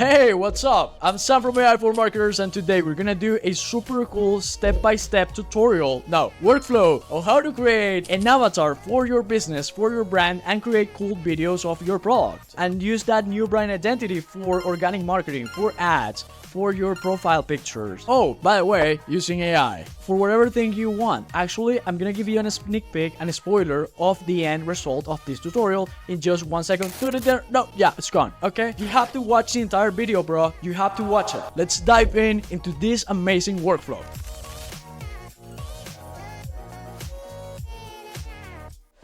Hey, what's up? I'm Sam from AI for Marketers, and today we're gonna do a super cool step-by-step tutorial, workflow on how to create an avatar for your business, for your brand, and create cool videos of your product. And use that new brand identity for organic marketing, for ads, for your profile pictures. Oh, by the way, using AI for whatever thing you want. Actually, I'm gonna give you a sneak peek and a spoiler of the end result of this tutorial in just 1 second. Put it there. No, yeah, it's gone. Okay, you have to watch the entire video, bro. You have to watch it. Let's dive into this amazing workflow.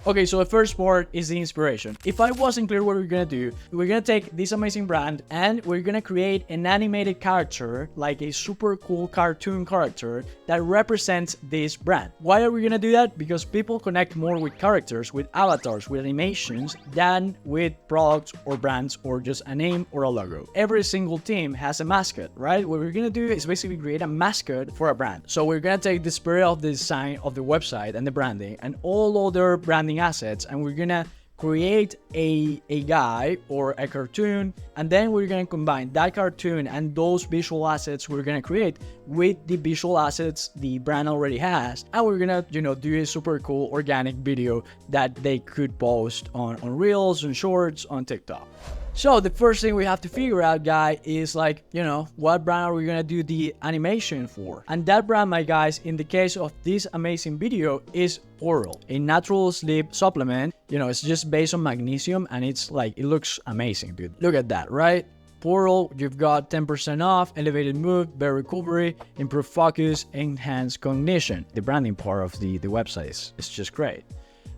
Okay, so the first part is the inspiration. If I wasn't clear what we're gonna do, we're gonna take this amazing brand and we're gonna create an animated character, like a super cool cartoon character that represents this brand. Why are we gonna do that? Because people connect more with characters, with avatars, with animations than with products or brands or just a name or a logo. Every single team has a mascot, right? What we're gonna do is basically create a mascot for a brand. So we're gonna take the spirit of the design of the website and the branding and all other branding assets, and we're gonna create a guy or a cartoon, and then we're gonna combine that cartoon and those visual assets we're gonna create with the visual assets the brand already has, and we're gonna do a super cool organic video that they could post on Reels, on Shorts, on TikTok. So the first thing we have to figure out, guy, is what brand are we gonna do the animation for? And that brand, my guys, in the case of this amazing video, is Portal, a natural sleep supplement. It's just based on magnesium, and it's it looks amazing, dude. Look at that, right? Portal, you've got 10% off, elevated mood, better recovery, improved focus, enhanced cognition. The branding part of the website is just great.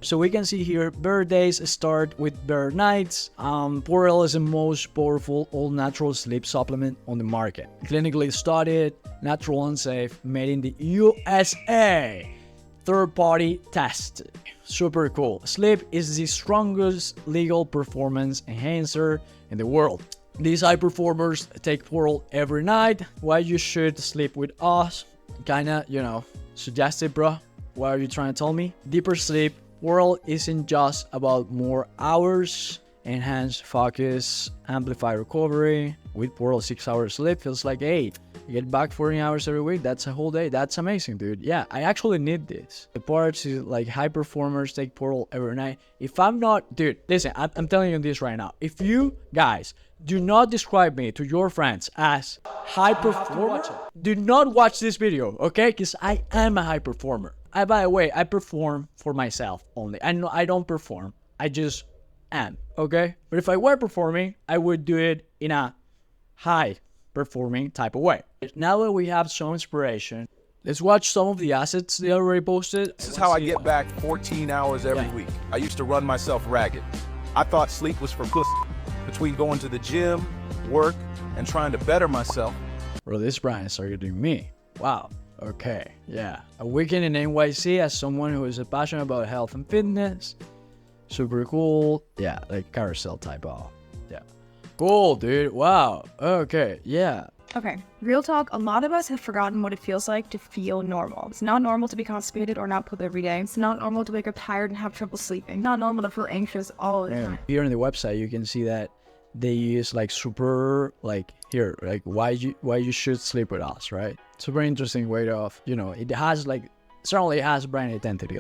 So we can see here, better days start with better nights. Portal is the most powerful all-natural sleep supplement on the market. Clinically studied, natural and safe, made in the USA. Third-party tested. Super cool. Sleep is the strongest legal performance enhancer in the world. These high performers take Portal every night. Why you should sleep with us? Kinda, suggested, bro. What are you trying to tell me? Deeper sleep. Portal isn't just about more hours, enhanced focus, amplify recovery. With Portal, 6 hours sleep feels like 8. You get back 14 hours every week. That's a whole day. That's amazing, dude. Yeah, I actually need this. The parts is high performers take Portal every night. If I'm not, dude, listen, I'm telling you this right now. If you guys do not describe me to your friends as high performer, do not watch this video, okay? Because I am a high performer. By the way, I perform for myself only. I don't perform. I just am, okay? But if I were performing, I would do it in a high performing type of way. Now that we have some inspiration, let's watch some of the assets they already posted. This is how I get back 14 hours every week. I used to run myself ragged. I thought sleep was for pussy. Between going to the gym, work, and trying to better myself. Bro, this brand is targeting me. Wow. Okay, yeah. A weekend in NYC as someone who is passionate about health and fitness. Super cool. Yeah, carousel type of. Yeah. Cool, dude. Wow. Okay, yeah. Okay, real talk, a lot of us have forgotten what it feels like to feel normal. It's not normal to be constipated or not poop every day. It's not normal to wake up tired and have trouble sleeping. Not normal to feel anxious all the time. Here on the website, you can see that they use super why you should sleep with us, right? Super interesting way of, it has certainly has brand identity,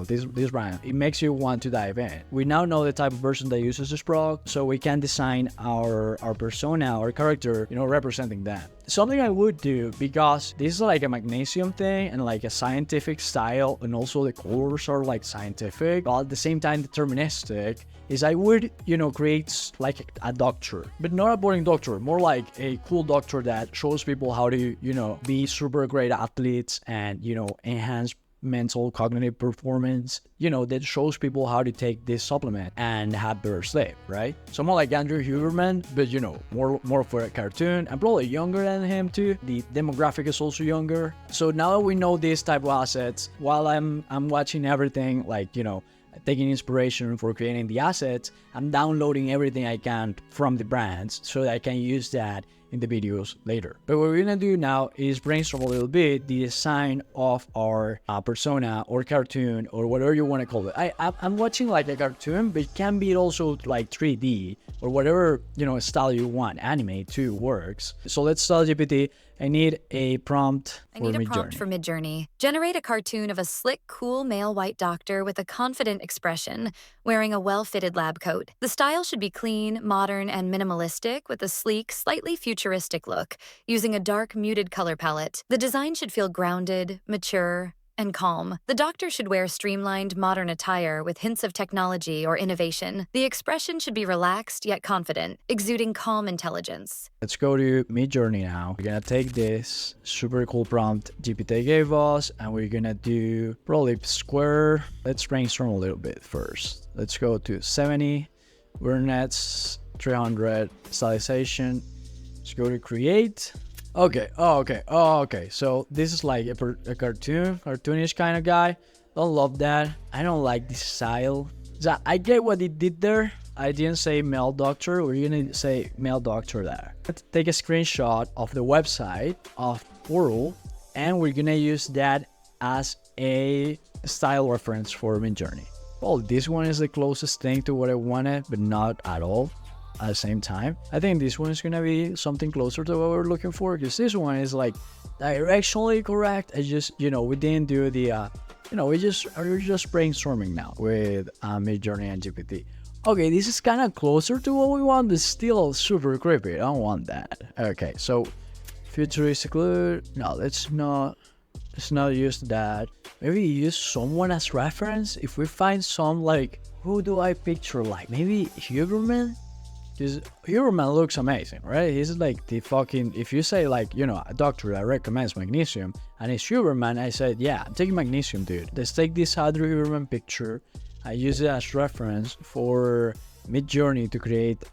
this brand. It makes you want to dive in. We now know the type of person that uses this product, so we can design our persona, our character, representing them. Something I would do, because this is a magnesium thing and a scientific style, and also the colors are scientific, but at the same time deterministic, is I would, create a doctor, but not a boring doctor, more like a cool doctor that shows people how to, be super great athletes and, enhance mental cognitive performance, that shows people how to take this supplement and have better sleep, right? Someone like Andrew Huberman, but more for a cartoon, and probably younger than him too. The demographic is also younger. So now that we know these type of assets, while I'm watching everything, taking inspiration for creating the assets, I'm downloading everything I can from the brands so that I can use that in the videos later. But what we're gonna do now is brainstorm a little bit the design of our persona or cartoon or whatever you want to call it. I'm watching like a cartoon, but it can be also like 3D or whatever, you know, style you want. Anime too works. So let's tell GPT, I need a prompt for Midjourney. Generate a cartoon of a slick, cool male white doctor with a confident expression, wearing a well-fitted lab coat. The style should be clean, modern, and minimalistic with a sleek, slightly futuristic look, using a dark, muted color palette. The design should feel grounded, mature, and calm. The doctor should wear streamlined, modern attire with hints of technology or innovation. The expression should be relaxed yet confident, exuding calm intelligence. Let's go to Midjourney now. We're gonna take this super cool prompt GPT gave us, and we're gonna do probably square. Let's brainstorm a little bit first. Let's go to 70, Vernets, 300, stylization. Let's go to create. Okay. So this is like a cartoonish kind of guy. Don't love that. I don't like this style. So I get what he did there. I didn't say male doctor. We're gonna say male doctor there. Let's take a screenshot of the website of Portal, and we're gonna use that as a style reference for Midjourney. Well, this one is the closest thing to what I wanted, but not at all. At the same time, I think this one is gonna be something closer to what we're looking for, because this one is like directionally correct. I just, you know, we didn't do the we're just brainstorming now with Midjourney and GPT. Okay, this is kind of closer to what we want, but still super creepy. I don't want that. Okay, so futuristic look. No, let's not use that. Maybe use someone as reference. If we find some, like, who do I picture, like maybe Huberman? Because Huberman looks amazing, right? He's like the fucking, if you say like, you know, a doctor that recommends magnesium and it's Huberman, I said, yeah, I'm taking magnesium, dude. Let's take this Audrey Huberman picture. I use it as reference for Midjourney to create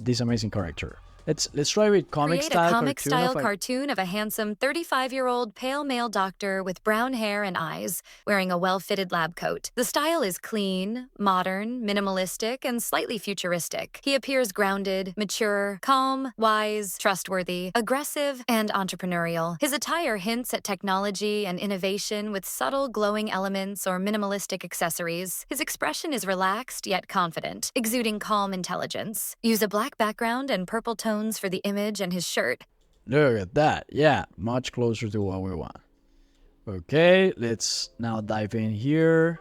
this amazing character. Let's try with comic style. Create a comic style cartoon of a handsome 35-year-old pale male doctor with brown hair and eyes, wearing a well-fitted lab coat. The style is clean, modern, minimalistic, and slightly futuristic. He appears grounded, mature, calm, wise, trustworthy, aggressive, and entrepreneurial. His attire hints at technology and innovation with subtle glowing elements or minimalistic accessories. His expression is relaxed yet confident, exuding calm intelligence. Use a black background and purple tones for the image and his shirt. Look at that. Yeah, much closer to what we want. Okay, let's now dive in here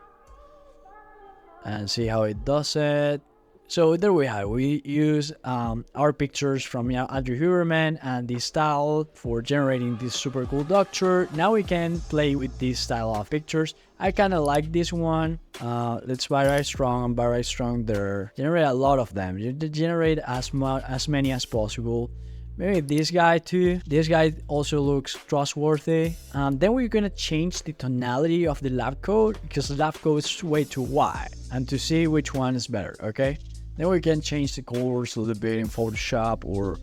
and see how it does it. So there we have, we use our pictures from Andrew Huberman and the style for generating this super cool doctor. Now we can play with this style of pictures. I kind of like this one. Let's variety strong and variety strong there. Generate a lot of them. You generate as many as possible. Maybe this guy too. This guy also looks trustworthy. Then we're gonna change the tonality of the lab coat, because the lab coat is way too wide, and to see which one is better. Okay. Then we can change the colors a little bit in Photoshop or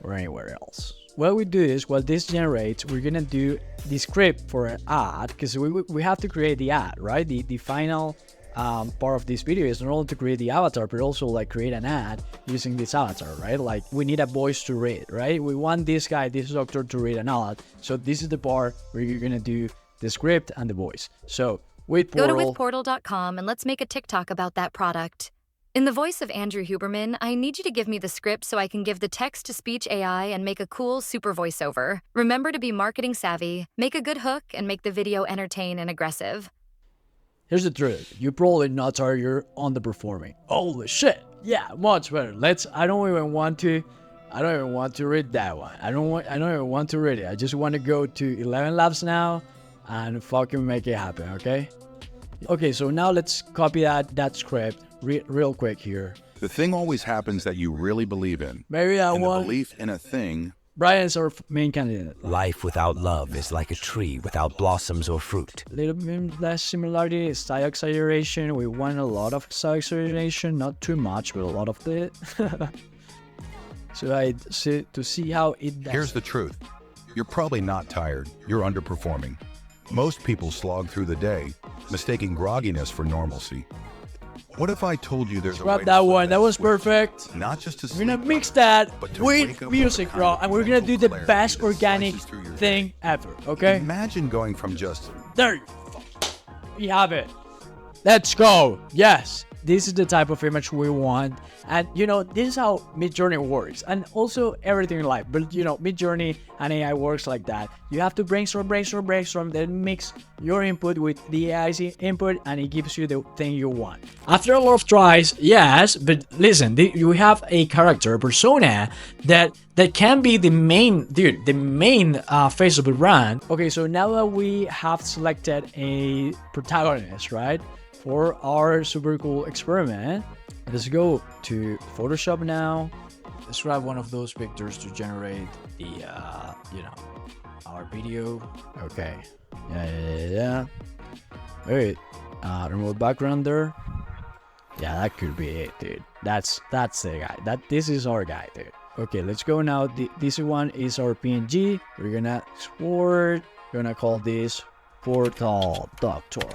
anywhere else. What we do is, while this generates, we're gonna do the script for an ad, because we have to create the ad, right? The final part of this video is not only to create the avatar, but also like create an ad using this avatar, right? Like we need a voice to read, right? We want this guy, this doctor, to read an ad. So this is the part where you're gonna do the script and the voice. So with Portal, go to withportal.com and let's make a TikTok about that product. In the voice of Andrew Huberman, I need you to give me the script so I can give the text-to-speech AI and make a cool super voiceover. Remember to be marketing savvy, make a good hook, and make the video entertain and aggressive. Here's the truth. You probably not are, you're underperforming. Holy shit. Yeah, much better. I don't even want to read that one. I don't even want to read it. I just want to go to ElevenLabs now and fucking make it happen, okay? Okay, so now let's copy that script real quick here. The thing always happens that you really believe in. Maybe I want... the belief in a thing... Brian's our main candidate. Life without love is like a tree without blossoms or fruit. A little bit less similarity, style exaggeration. We want a lot of style exaggeration, not too much, but a lot of it. So to see how it does. Here's the truth. You're probably not tired. You're underperforming. Most people slog through the day, mistaking grogginess for normalcy. What if I told you there's a way Grab to that flip one. That was switch? perfect. Not just to We're gonna sleep mix better, that but to wake with up music, with a bro, kind and of we're gonna do the mental best clarity that organic slices through your day. thing ever, okay? Imagine going from just There you we have it. Let's go. Yes, this is the type of image we want. And you know, this is how Midjourney works, and also everything in life. But you know, Midjourney and AI works like that. You have to brainstorm, then mix your input with the AI's input, and it gives you the thing you want. After a lot of tries, yes, but listen, you have a character persona that can be the main face of the brand. Okay, so now that we have selected a protagonist, right, for our super cool experiment, let's go to Photoshop now. Let's grab one of those pictures to generate the, you know, our video. Okay. Yeah. Wait. Remove background there. Yeah, that could be it, dude. That's the guy. This is our guy, dude. Okay, let's go now. This one is our PNG. We're gonna export. We're gonna call this Portal Doctor.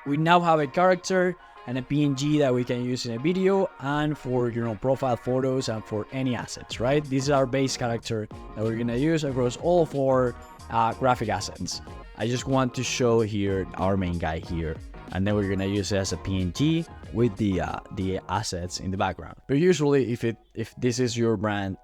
We now have a character and a PNG that we can use in a video and for, you know, profile photos and for any assets, right? This is our base character that we're gonna use across all of our graphic assets. I just want to show here our main guy here, and then we're gonna use it as a PNG with the assets in the background. But usually, if this is your brand,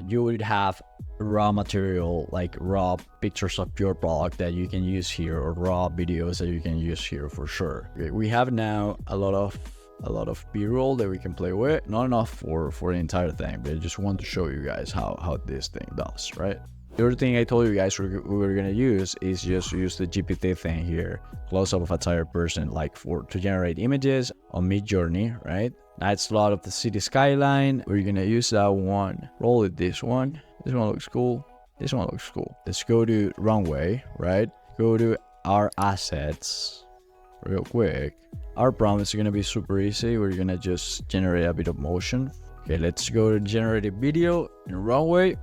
you would have raw material, like raw pictures of your product that you can use here, or raw videos that you can use here for sure. Okay, we have now a lot of b-roll that we can play with. Not enough for the entire thing, but I just want to show you guys how this thing does, right? The other thing I told you guys we were gonna use is just use the GPT thing here, close up of a tired person, like to generate images on Midjourney, right? That's a lot of the city skyline. We're gonna use that one. Roll it. This one looks cool. This one looks cool. Let's go to runway, right? Go to our assets real quick. Our prompt is gonna be super easy. We're gonna just generate a bit of motion. Okay, let's go to generate a video in runway.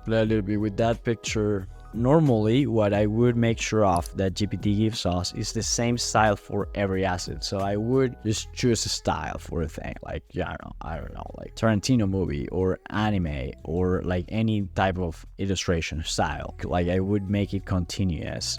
Play a little bit with that picture. Normally, what I would make sure of that GPT gives us is the same style for every asset. So I would just choose a style for a thing, like, yeah, I don't know, like Tarantino movie or anime or like any type of illustration style. Like I would make it continuous.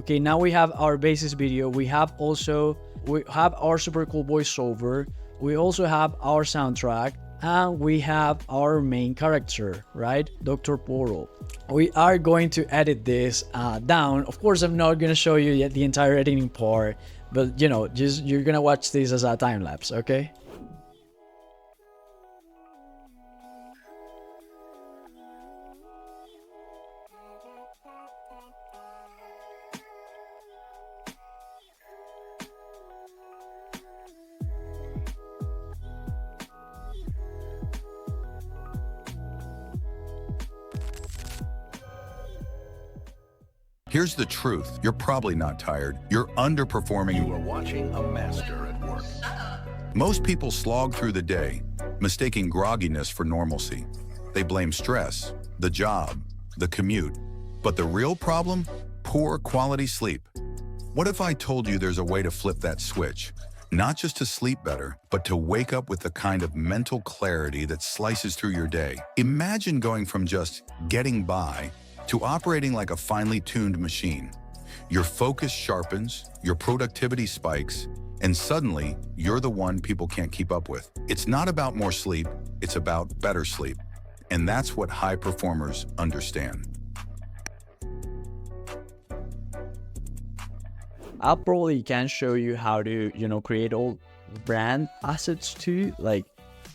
Okay, now we have our basis video. We have our super cool voiceover. We also have our soundtrack. And we have our main character, right? Dr. Portal. We are going to edit this down. Of course, I'm not going to show you yet the entire editing part, but you know, just you're going to watch this as a time lapse, okay? Here's the truth. You're probably not tired. You're underperforming. You are watching a master at work. Most people slog through the day, mistaking grogginess for normalcy. They blame stress, the job, the commute. But the real problem? Poor quality sleep. What if I told you there's a way to flip that switch? Not just to sleep better, but to wake up with the kind of mental clarity that slices through your day. Imagine going from just getting by to operating like a finely tuned machine. Your focus sharpens, your productivity spikes, and suddenly you're the one people can't keep up with. It's not about more sleep, it's about better sleep. And that's what high performers understand. I probably can show you how to, you know, create all brand assets too, like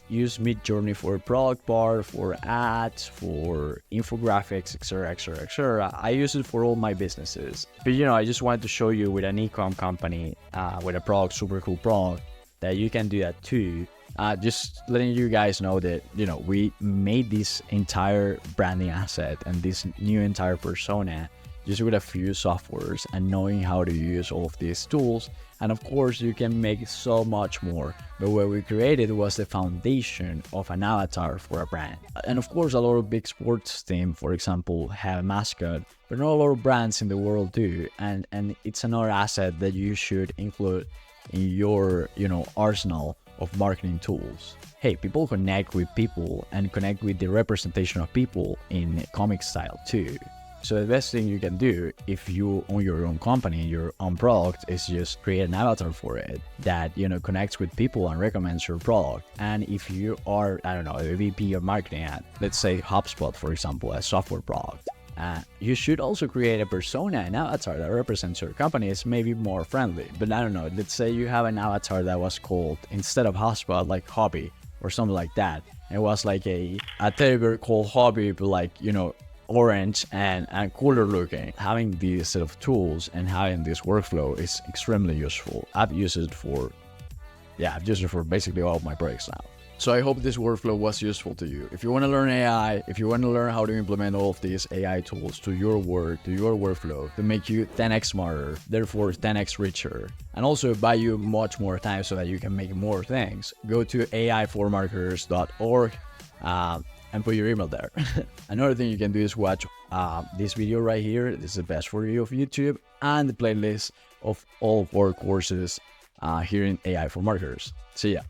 use Midjourney for product bar, for ads, for infographics, etc. I use it for all my businesses. But you know, I just wanted to show you with an e-com company, with a product, super cool product, that you can do that too. Just letting you guys know that, you know, we made this entire branding asset and this new entire persona just with a few softwares and knowing how to use all of these tools And of course, you can make so much more. But what we created was the foundation of an avatar for a brand. And of course, a lot of big sports teams, for example, have a mascot, but not a lot of brands in the world do. And it's another asset that you should include in your, arsenal of marketing tools. Hey, people connect with people and connect with the representation of people in comic style too. So the best thing you can do if you own your own company, your own product, is just create an avatar for it that, connects with people and recommends your product. And if you are, I don't know, a VP of marketing at, let's say HubSpot, for example, a software product, you should also create a persona, an avatar that represents your company. It's maybe more friendly, but I don't know. Let's say you have an avatar that was called, instead of HubSpot, like Hobby or something like that. It was like a teddy bear called Hobby, but like, orange and cooler looking. Having these set of tools and having this workflow is extremely useful. I've used it for basically all of my projects now. So I hope this workflow was useful to you. If you want to learn AI, if you want to learn how to implement all of these AI tools to your work, to your workflow, to make you 10x smarter, therefore 10x richer, and also buy you much more time so that you can make more things, go to ai4marketers.org and put your email there. Another thing you can do is watch this video right here. This is the best for you of YouTube, and the playlist of all of our courses here in AI for Marketers. See ya.